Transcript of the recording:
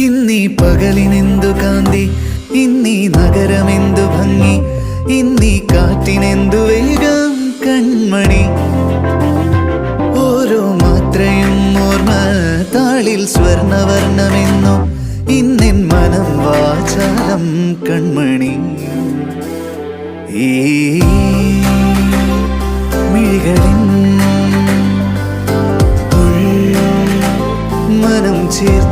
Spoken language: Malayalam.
ഇന്നീ പകലിനെന്തു കാന്തി, ഇന്നീ നഗരമെന്തു ഭംഗി, ഇന്നീ കാറ്റിനെന്തു വേഗം കൺമണി. ഓരോ മാത്രയും ഓർമ്മ താളിൽ സ്വർണവർണ്ണമെന്നു, ഇന്നെൻ മനം വാചാലം കൺമണി. ഈ മിഴികളിൻ മനം ചേർത്ത്